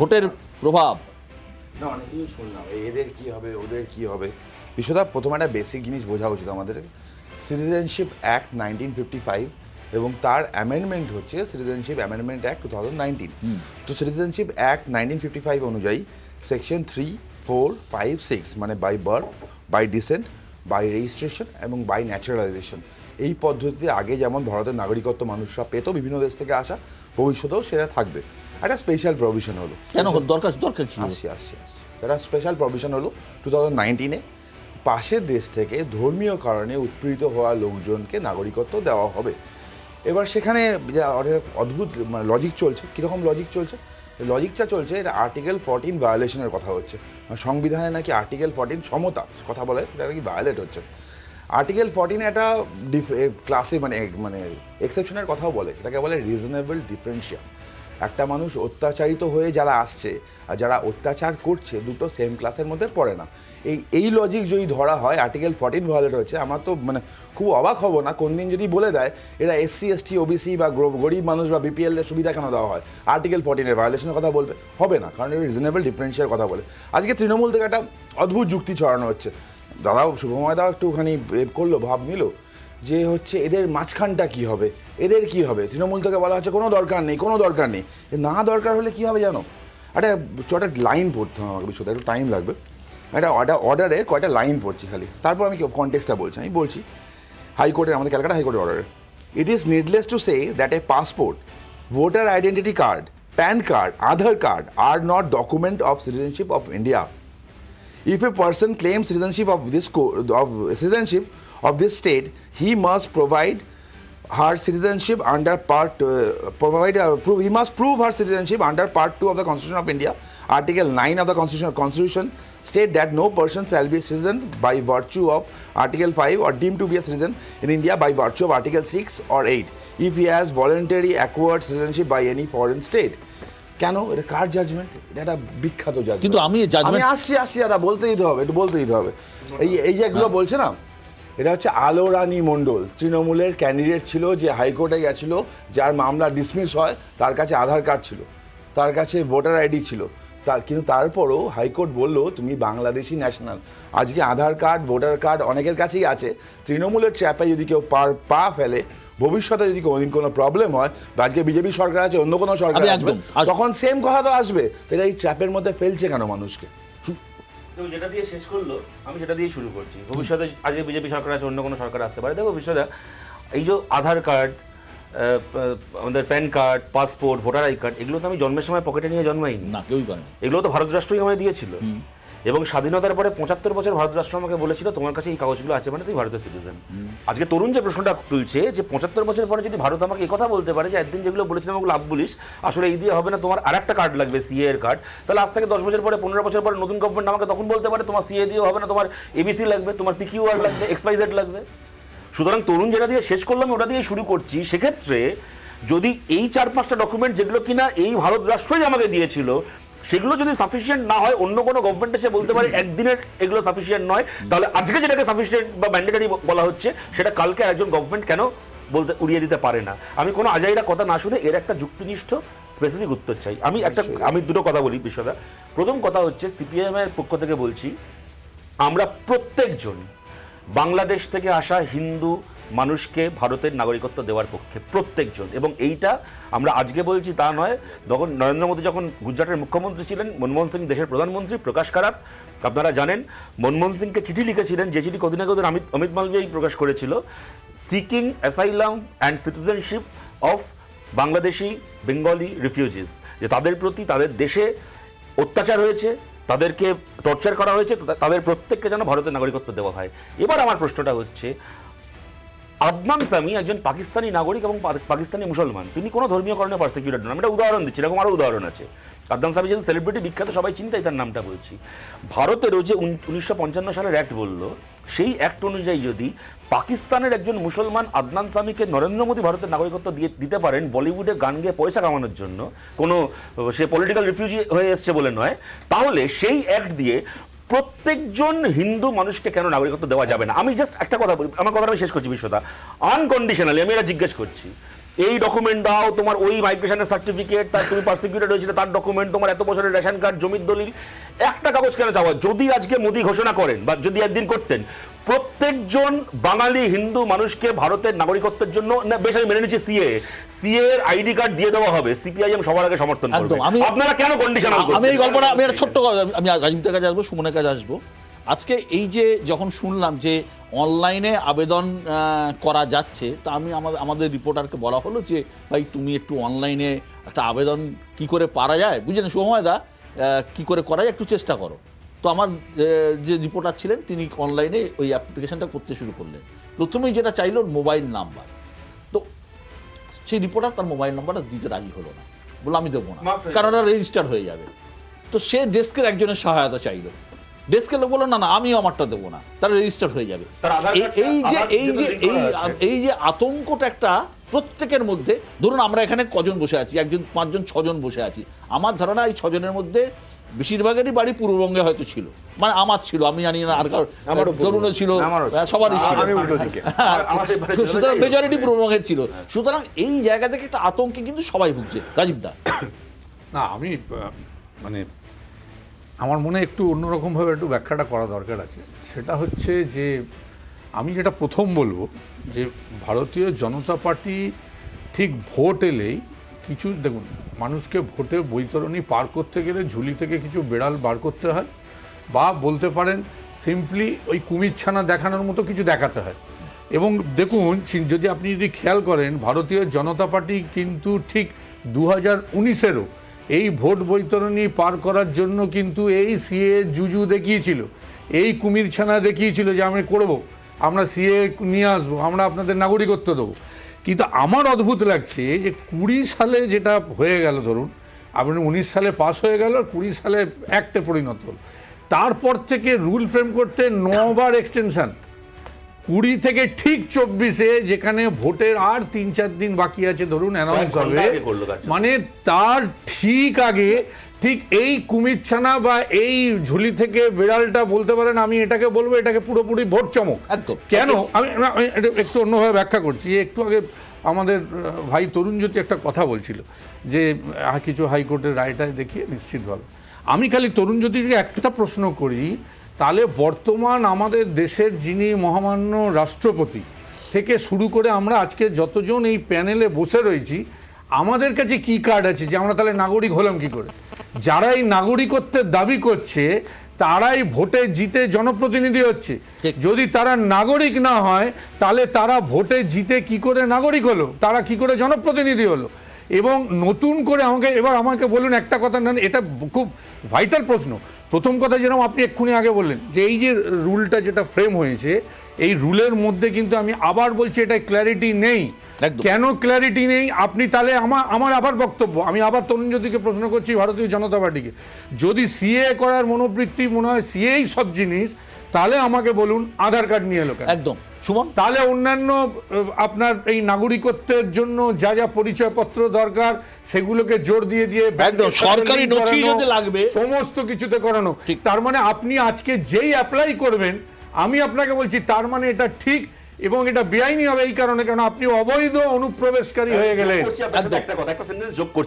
ভোটের প্রভাব? না, অনেক কিছু শুনলাম, এদের কি হবে, ওদের কি হবে। বিশ্বদা, প্রথমে একটা বেসিক জিনিস বোঝা উচিত আমাদের। সিটিজেনশিপ অ্যাক্ট 1955 এবং তার অ্যামেন্ডমেন্ট হচ্ছে সিটিজেনশিপ অ্যামেন্ডমেন্ট অ্যাক্ট 2019। তো সিটিজেনশিপ অ্যাক্ট 1955 অনুযায়ী সেকশন 3, 4, 5, 6 মানে by birth, by descent, by registration এবং বাই ন্যাচারালাইজেশন, এই পদ্ধতিতে আগে যেমন ভারতের নাগরিকত্ব মানুষরা পেত বিভিন্ন দেশ থেকে আসা, ভবিষ্যতেও সেটা থাকবে। একটা স্পেশাল প্রভিশন হলো। কেন দরকার কি? আসছি একটা স্পেশাল প্রভিশন হলো 2019-এ, পাশের দেশ থেকে ধর্মীয় কারণে উৎপীড়িত হওয়া লোকজনকে নাগরিকত্ব দেওয়া হবে। এবার সেখানে যা অদ্ভুত লজিক চলছে। কীরকম লজিক চলছে? লজিকটা চলছে, এটা আর্টিকেল 14 ভায়োলেশনের কথা হচ্ছে। সংবিধানে নাকি আর্টিকেল 14 সমতা কথা বলে, সেটা নাকি ভায়োলেট হচ্ছে। আর্টিকেল 14 একটা ক্লাসে মানে এক্সেপশনের কথাও বলে, এটাকে বলে রিজনেবল ডিফারেন্সিয়া। একটা মানুষ অত্যাচারিত হয়ে যারা আসছে আর যারা অত্যাচার করছে, দুটো সেম ক্লাসের মধ্যে পড়ে না। এই লজিক যদি ধরা হয় আর্টিকেল 14 ভায়োলেট হচ্ছে, আমার তো খুব অবাক হব না কোন দিন যদি বলে দেয় এরা SC, ST, OBC বা গরিব মানুষ বা BPL এর সুবিধা কেন দেওয়া হয়, আর্টিকেল 14-এর ভায়োলেশনের কথা বলবে, হবে না, কারণ এটা রিজনেবল ডিফারেন্সিয়ার কথা বলে। আজকে তৃণমূল থেকে একটা অদ্ভুত যুক্তি ছড়ানো হচ্ছে। দাদাও, শুভময় দাও একটুখানি করলো, ভাব নিল যে হচ্ছে এদের মাঝখানটা কি হবে, এদের কি হবে। তৃণমূল থেকে বলা হচ্ছে কোনো দরকার নেই। না দরকার হলে কি হবে জানো? একটা লাইন পড়তে হবে আমাকে, বিষয়টা একটু টাইম লাগবে। একটা অর্ডারে কয়টা লাইন পড়ছি খালি, তারপর আমি কনটেক্সটটা বলছি। আমি বলছি হাইকোর্টের, আমাদের ক্যালকাটা হাইকোর্টের অর্ডারে, it is needless to say that a passport, voter identity card, pan card, Aadhaar card are not document of citizenship of India. If a person claims citizenship of this state, he must provide her citizenship under he must prove her citizenship under Part 2 of the Constitution of India. Article 9 of the Constitution state that no person shall be a citizen by virtue of Article 5 or deemed to be a citizen in India by virtue of Article 6 or 8 if he has voluntarily acquired citizenship by any foreign state. কেন? এটা কার judgement? এটা একটা বিখ্যাত judgement. কিন্তু আমি আসছি দাদা, বলতেই তো হবে। এই যে এগুলো বলছে না, এটা হচ্ছে আলো রানী মণ্ডল, তৃণমূলের ক্যান্ডিডেট ছিল, যে হাইকোর্টে গেছিল, যার মামলা ডিসমিস হয়, তার কাছে আধার কার্ড ছিল, তার কাছে ভোটার আইডি ছিল, কিন্তু তারপরও হাইকোর্ট বললো তুমি বাংলাদেশি ন্যাশনাল। আজকে আধার কার্ড, ভোটার কার্ড অনেকের কাছেই আছে। তৃণমূলের ট্র্যাপে যদি কেউ পা ফেলে, ভবিষ্যতে যদি কোনো প্রবলেম হয়, বা আজকে বিজেপি সরকার আছে, অন্য কোনো সরকার আসবে, তখন সেম কথা তো আসবে। তাহলে এই ট্র্যাপের মধ্যে ফেলছে কেন মানুষকে? যেটা দিয়ে শেষ করলো, আমি সেটা দিয়ে শুরু করছি। ভবিষ্যতে আজকে বিজেপি সরকার আছে, অন্য কোনো সরকার আসতে পারে। দেখো ভবিষ্যতে এই যে আধার কার্ড, আমাদের pan card, passport, voter I card, এগুলো তো আমি জন্মের সময় পকেটে নিয়ে জন্মাইনি না, কেউই করেনি। এগুলো তো ভারত রাষ্ট্রই আমায় দিয়েছিল। এবং স্বাধীনতার পরে 75 বছর ভারত রাষ্ট্র আমাকে বলেছিল তোমার কাছে এই কাগজগুলো আছে মানে তুমি ভারতের সিটিজেন। আজকে তরুণ যে প্রশ্নটা তুলছে যে 75 বছর পরে যদি ভারত আমাকে এই কথা বলতে পারে যে একদিন যেগুলো বলেছিলাম ওগুলো লাভ বলিস, আসলে এই দিয়ে হবে না, তোমার আর একটা কার্ড লাগবে, CA এর কার্ড, তাহলে আজ থেকে 10 বছর পরে, 15 বছর পরে নতুন গভর্নমেন্ট আমাকে তখন বলতে পারে তোমার CA দিয়ে হবে না, তোমার ABC লাগবে, তোমার PQR লাগবে, XYZ লাগবে। সুতরাং তরুণ যেটা দিয়ে শেষ করলাম ওটা দিয়ে শুরু করছি। সেক্ষেত্রে যদি এই 4-5টা ডকুমেন্ট যেগুলো কিনা এই ভারত রাষ্ট্রই আমাকে দিয়েছিল, সেগুলো যদি সাফিসিয়েন্ট না হয়, অন্য কোনো গভর্নমেন্ট এসে বলতে পারে একদিনের এগুলো সাফিসিয়েন্ট নয়, তাহলে আজকে যেটাকে সাফিসিয়েন্ট বা ম্যান্ডেটরি বলা হচ্ছে সেটা কালকে একজন গভর্নমেন্ট কেন বলতে উড়িয়ে দিতে পারে না। আমি কোনো আজাইরা কথা না শুনে এর একটা যুক্তিনিষ্ঠ স্পেসিফিক উত্তর চাই। আমি দুটো কথা বলি বিশ্বদা। প্রথম কথা হচ্ছে CPIM এর পক্ষ থেকে বলছি, আমরা প্রত্যেকজন বাংলাদেশ থেকে আসা হিন্দু মানুষকে ভারতের নাগরিকত্ব দেওয়ার পক্ষে, প্রত্যেকজন। এবং এইটা আমরা আজকে বলছি তা নয়, তখন নরেন্দ্র মোদী যখন গুজরাটের মুখ্যমন্ত্রী ছিলেন, মনমোহন সিং দেশের প্রধানমন্ত্রী, প্রকাশ কারাত আপনারা জানেন, মনমোহন সিংকে চিঠি লিখেছিলেন, যে চিঠি কদিন আগে অমিত মালভিয়াই প্রকাশ করেছিল, seeking asylum and citizenship of Bangladeshi Bengali refugees, যে তাদের প্রতি তাদের দেশে অত্যাচার হয়েছে, তাদেরকে টর্চার করা হয়েছে, তাদের প্রত্যেককে যেন ভারতের নাগরিকত্ব দেওয়া হয়। এবার আমার প্রশ্নটা হচ্ছে, আদনান সামি একজন পাকিস্তানি নাগরিক এবং পাকিস্তানি মুসলমান, তিনি কোনো ধর্মীয় কারণে পারসিকিউটেড নন। আমি একটা উদাহরণ দিচ্ছি, এরকম আরও উদাহরণ আছে। আদনান সামি যেহেতু সেলিব্রিটি, বিখ্যাত, সবাই চিনি, তাই তার নামটা বলছি। ভারতেরও যে 1955 সালের অ্যাক্ট বললো, সেই অ্যাক্ট অনুযায়ী যদি পাকিস্তানের একজন মুসলমান আদনান সামিকে নরেন্দ্র মোদী ভারতের নাগরিকত্ব দিতে পারেন বলিউডে গান গেয়ে পয়সা কামানোর জন্য, কোনো সে পলিটিক্যাল রিফিউজি হয়ে এসছে বলে নয়, তাহলে সেই অ্যাক্ট দিয়ে প্রত্যেকজন হিন্দু মানুষকে কেন নাগরিকত্ব দেওয়া যাবে না? আমি জাস্ট একটা কথা বলি, আমার কথাটা আমি শেষ করছি বিশ্বদা। আনকন্ডিশনালি আমি এটা জিজ্ঞেস করছি, এই ডকুমেন্ট দাও, তোমার ওই মাইগ্রেশনের সার্টিফিকেট, তার তুমি পারসিকিউটেড হয়েছিল তার ডকুমেন্ট, তোমার এত বছরের রেশন কার্ড, জমির দলিল, একটা কাগজ কেন চাওয়া? যদি আজকে মোদি ঘোষণা করেন বা যদি একদিন করতেন প্রত্যেকজন বাঙালি হিন্দু মানুষকে ভারতের নাগরিকত্বের জন্য, না বেশ আমি মেনে নিচ্ছি সিএ এর আইডি কার্ড দিয়ে দেওয়া হবে, সিপিআইএম সবার আগে সমর্থন করবে, আপনারা কেন কন্ডিশনাল করছেন? আমি এই গল্পটা আমি একটা ছোট্ট আমি রাজীবদের কাছে আসবো, সুমনের কাছে আসবো। আজকে এই যে যখন শুনলাম যে অনলাইনে আবেদন করা যাচ্ছে, তা আমি আমাদের রিপোর্টারকে বলা হলো যে ভাই তুমি একটু অনলাইনে একটা আবেদন কি করে পারা যায়, বুঝলেন সুময়দা, কি করে করা যায় একটু চেষ্টা করো। তো আমার যে রিপোর্টার ছিলেন তিনি অনলাইনে ওই অ্যাপ্লিকেশনটা করতে শুরু করলেন। প্রথমেই যেটা চাইল মোবাইল নাম্বার, তো সেই রিপোর্টার তার মোবাইল নাম্বারটা দিতে রাজি হলো না, বললো আমি দেবো না, কারণ ওটা রেজিস্টার হয়ে যাবে। তো সে ডেস্কের একজনের সহায়তা চাইলো, ডেস্কের লোক বললো না না আমিও আমারটা দেবো না, তার রেজিস্টার হয়ে যাবে। এই যে আতঙ্কটা একটা প্রত্যেকের মধ্যে, ধরুন আমরা এখানে কজন বসে আছি, একজন 5 জন 6 জন বসে আছি, আমার ধারণা এই 6 জনের মধ্যে বেশিরভাগেরই বাড়ি পূর্ববঙ্গে হয়তো ছিল, মানে আমার ছিল, আমি জানি না আর তরুণও ছিল, সবারই ছিল, সুতরাং মেজরিটি পূর্ববঙ্গের ছিল। সুতরাং এই জায়গা থেকে একটা আতঙ্কে কিন্তু সবাই ভুগছে। রাজীব দা, না আমি মানে আমার মনে একটু অন্যরকমভাবে একটু ব্যাখ্যাটা করা দরকার আছে। সেটা হচ্ছে যে আমি যেটা প্রথম বলবো যে ভারতীয় জনতা পার্টি ঠিক ভোট এলেই কিছু, দেখুন মানুষকে ভোটে বৈতরণী পার করতে গেলে ঝুলি থেকে কিছু বেড়াল বার করতে হয়, বা বলতে পারেন সিম্পলি ওই কুমির ছানা দেখানোর মতো কিছু দেখাতে হয়। এবং দেখুন যদি আপনি যদি খেয়াল করেন ভারতীয় জনতা পার্টি কিন্তু ঠিক 2019-এরও এই ভোট বৈতরণী পার করার জন্য কিন্তু এই সিএ জুজু দেখিয়েছিল, এই কুমির ছানা দেখিয়েছিল যে আমি করব, আমরা সিএ নিয়ে আসবো, আমরা আপনাদের নাগরিকত্ব দেবো। কিন্তু আমার অদ্ভুত লাগছে যে 20 সালে যেটা হয়ে গেল, ধরুন আপনি 19 সালে পাস হয়ে গেল, 20 সালে অ্যাক্টে পরিণত হল, তারপর থেকে রুল ফ্রেম করতে 9 বার এক্সটেনশন, 20 থেকে ঠিক 24-এ যেখানে ভোটের আর 3-4 দিন বাকি আছে ধরুন অ্যানাউন্স হবে, মানে তার ঠিক আগে ঠিক এই কুমিরছানা বা এই ঝুলি থেকে বিড়ালটা বলতে পারেন, আমি এটাকে বলবো এটাকে পুরোপুরি ভোট চমক। কেন আমি একটু অন্যভাবে ব্যাখ্যা করছি। একটু আগে আমাদের ভাই তরুণ জ্যোতি একটা কথা বলছিল যে কিছু হাইকোর্টের রায়টায় দেখিয়ে নিশ্চিতভাবে, আমি খালি তরুণ জ্যোতিকে একটা প্রশ্ন করি, তাহলে বর্তমান আমাদের দেশের যিনি মহামান্য রাষ্ট্রপতি থেকে শুরু করে আমরা আজকে যতজন এই প্যানেলে বসে রয়েছি, আমাদের কাছে কি কার্ড আছে যে আমরা তাহলে নাগরিক হলাম কি করে? যারা এই নাগরিকত্বের দাবি করছে তারাই ভোটে জিতে জনপ্রতিনিধি হচ্ছে, যদি তারা নাগরিক না হয় তাহলে তারা ভোটে জিতে কি করে নাগরিক হলো, তারা কি করে জনপ্রতিনিধি হলো? এবং নতুন করে আমাকে বলুন একটা কথা, না এটা খুব ভাইটাল প্রশ্ন। প্রথম কথা যেরকম আপনি এক্ষুনি আগে বললেন যে এই যে রুলটা যেটা ফ্রেম হয়েছে, এই রুলের মধ্যে কিন্তু আমি আবার বলছি এটা ক্ল্যারিটি নেই। কেন ক্ল্যারিটি নেই? আপনি তাহলে আমার আবার বক্তব্য, আমি আবার তরুণ জ্যোতিকে প্রশ্ন করছি, ভারতীয় জনতা পার্টিকে, যদি সিএ করার মনোবৃত্তি মনে হয় সিএই সব জিনিস, তাহলে আমাকে বলুন আধার কার্ড নিয়ে এলো কেন? একদম সুমন, তাহলে অন্যান্য আপনার এই নাগরিকত্বের জন্য যা যা পরিচয়পত্র দরকার সেগুলোকে জোর দিয়ে একদম সরকারি নথি যদি লাগবে সমস্ত কিছুতে করানো। তার মানে আপনি আজকে যেই অ্যাপ্লাই করবেন, আমি আপনাকে বলছি তার মানে এটা ঠিক এবং এটা বেআইনি হবে, এই কারণে কারণ আপনি অবৈধ অনুপ্রবেশকারী হয়ে গেলেন। একটা কথা, একটা সেন্টেন্স যোগ করছি।